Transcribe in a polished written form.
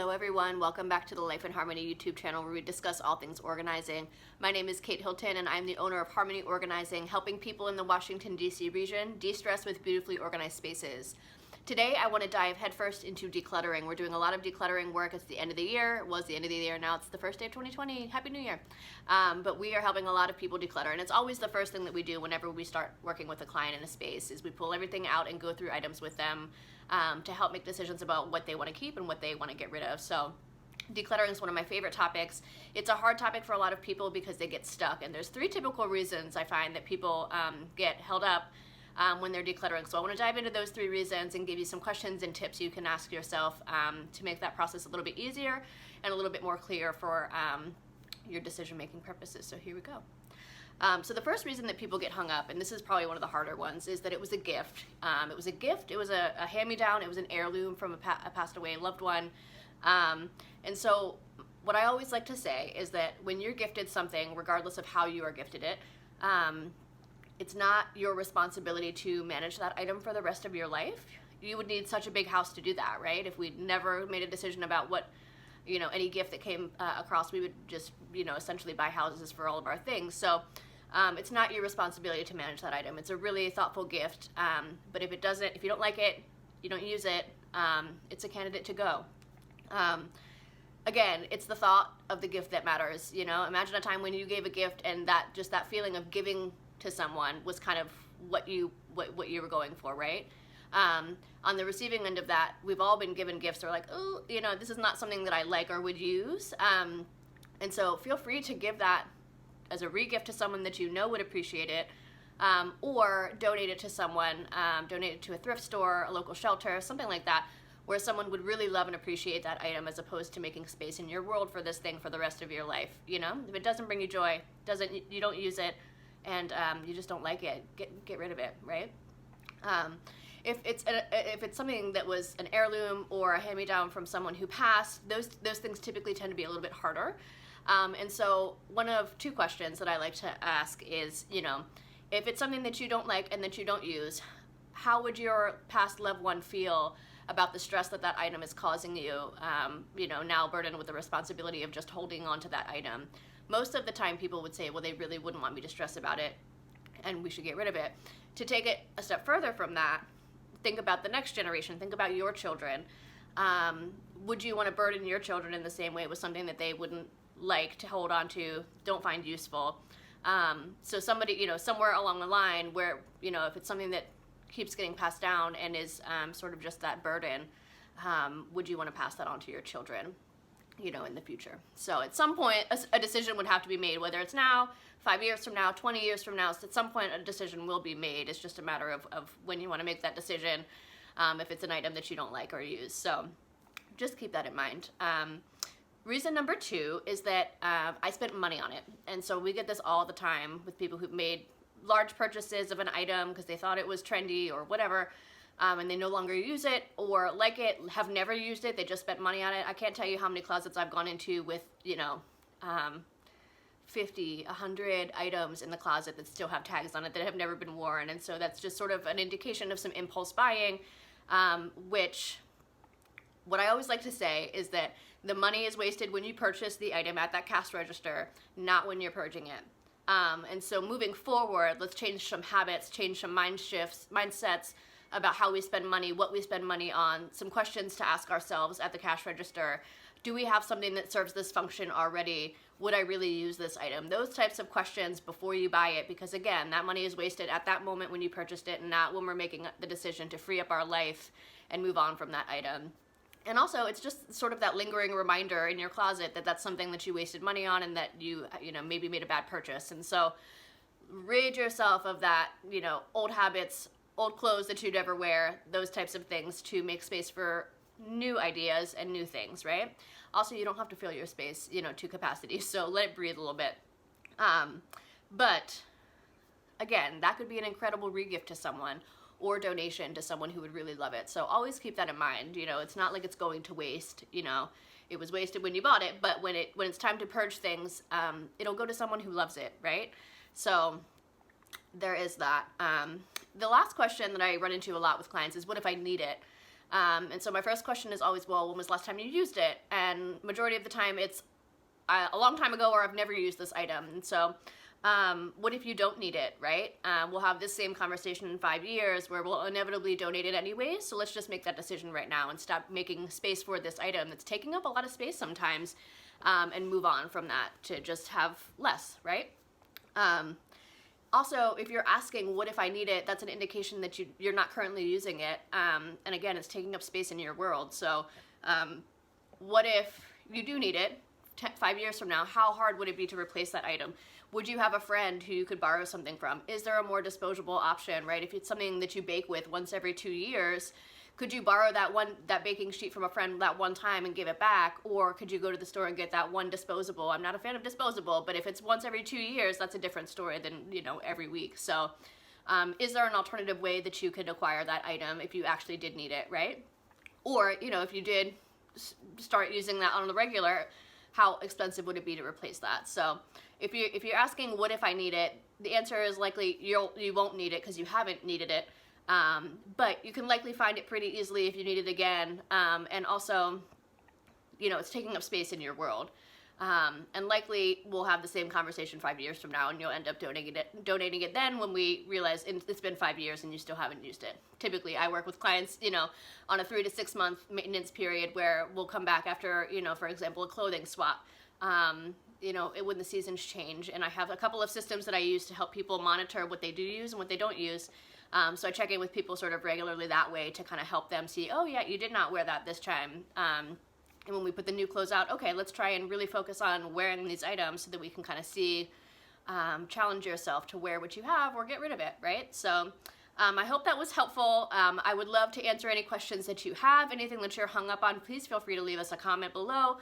Hello everyone, welcome back to the Life in Harmony YouTube channel where we discuss all things organizing. My name is Kate Hilton and I'm the owner of Harmony Organizing, helping people in the Washington, D.C. region de-stress with beautifully organized spaces. Today I want to dive headfirst into decluttering. We're doing a lot of decluttering work. It's the end of the year. It was the end of the year. Now it's the first day of 2020. Happy New Year. But we are helping a lot of people declutter, and it's always the first thing that we do whenever we start working with a client in a space is we pull everything out and go through items with them to help make decisions about what they want to keep and what they want to get rid of. So decluttering is one of my favorite topics. It's a hard topic for a lot of people because they get stuck, and there's three typical reasons I find that people get held up when they're decluttering. So I want to dive into those three reasons and give you some questions and tips you can ask yourself to make that process a little bit easier and a little bit more clear for your decision-making purposes. So here we go. So the first reason that people get hung up, and this is probably one of the harder ones, is that it was a gift. It was a gift, it was a hand-me-down, it was an heirloom from a passed away loved one. And so what I always like to say is that when you're gifted something, regardless of how you are gifted it, it's not your responsibility to manage that item for the rest of your life. You would need such a big house to do that, right? If we never made a decision about what, any gift that came across, we would just, essentially buy houses for all of our things. So it's not your responsibility to manage that item. It's a really thoughtful gift, but if you don't like it, you don't use it, it's a candidate to go. Again, it's the thought of the gift that matters. Imagine a time when you gave a gift and that feeling of giving to someone was kind of what you were going for, right? On the receiving end of that, we've all been given gifts that are like, oh, this is not something that I like or would use. And so feel free to give that as a re-gift to someone that would appreciate it, or donate it to someone, donate it to a thrift store, a local shelter, something like that, where someone would really love and appreciate that item as opposed to making space in your world for this thing for the rest of your life. If it doesn't bring you joy, you don't use it, and you just don't like it, get rid of it, right? If it's something that was an heirloom or a hand-me-down from someone who passed, those things typically tend to be a little bit harder. And so one of two questions that I like to ask is, if it's something that you don't like and that you don't use, how would your past loved one feel about the stress that item is causing you, now burdened with the responsibility of just holding on to that item? Most of the time people would say, well, they really wouldn't want me to stress about it and we should get rid of it. To take it a step further from that, think about the next generation, think about your children. Would you want to burden your children in the same way with something that they wouldn't like to hold on to, don't find useful? So somebody, somewhere along the line where, if it's something that keeps getting passed down and is sort of just that burden, would you want to pass that on to your children, in the future? So at some point, a decision would have to be made, whether it's now, 5 years from now, 20 years from now. So at some point, a decision will be made. It's just a matter of when you want to make that decision, if it's an item that you don't like or use. So just keep that in mind. Reason number two is that I spent money on it. And so we get this all the time with people who've made large purchases of an item because they thought it was trendy or whatever, and they no longer use it or like it, have never used it, they just spent money on it. I can't tell you how many closets I've gone into with, 50, 100 items in the closet that still have tags on it that have never been worn. And so that's just sort of an indication of some impulse buying, which what I always like to say is that the money is wasted when you purchase the item at that cash register, not when you're purging it. And so moving forward, let's change some habits, change some mindsets about how we spend money, what we spend money on, some questions to ask ourselves at the cash register. Do we have something that serves this function already? Would I really use this item? Those types of questions before you buy it, because again, that money is wasted at that moment when you purchased it and not when we're making the decision to free up our life and move on from that item. And also, it's just sort of that lingering reminder in your closet that that's something that you wasted money on and that you maybe made a bad purchase. And so rid yourself of that, old habits, old clothes that you'd never wear, those types of things to make space for new ideas and new things, right? Also, you don't have to fill your space, to capacity, so let it breathe a little bit. But again, that could be an incredible re-gift to someone or donation to someone who would really love it. So always keep that in mind. It's not like it's going to waste. It was wasted when you bought it, but when it's time to purge things, it'll go to someone who loves it, right? So there is that. The last question that I run into a lot with clients is, what if I need it? And so my first question is always, well, when was the last time you used it? And majority of the time it's a long time ago, or I've never used this item. And so what if you don't need it, right? We'll have this same conversation in 5 years where we'll inevitably donate it anyway. So let's just make that decision right now and stop making space for this item that's taking up a lot of space sometimes, and move on from that to just have less, right? Also, if you're asking, what if I need it, that's an indication that you're not currently using it. And again, it's taking up space in your world. So what if you do need it 5 years from now? How hard would it be to replace that item? Would you have a friend who you could borrow something from? Is there a more disposable option, right? If it's something that you bake with once every 2 years, could you borrow that baking sheet from a friend that one time and give it back? Or could you go to the store and get that one disposable? I'm not a fan of disposable, but if it's once every 2 years, that's a different story than, every week. So is there an alternative way that you could acquire that item if you actually did need it, right? Or, if you did start using that on the regular, how expensive would it be to replace that? So if you're asking, what if I need it, the answer is likely you won't need it because you haven't needed it. But you can likely find it pretty easily if you need it again. And also, it's taking up space in your world. And likely we'll have the same conversation 5 years from now, and you'll end up donating it then when we realize it's been 5 years and you still haven't used it. Typically, I work with clients, on a 3 to 6 month maintenance period where we'll come back after, for example, a clothing swap. When the seasons change, and I have a couple of systems that I use to help people monitor what they do use and what they don't use. So I check in with people sort of regularly that way to kind of help them see, oh yeah, you did not wear that this time. And when we put the new clothes out, okay, let's try and really focus on wearing these items so that we can kind of see, challenge yourself to wear what you have or get rid of it, right? So I hope that was helpful. I would love to answer any questions that you have, anything that you're hung up on. Please feel free to leave us a comment below.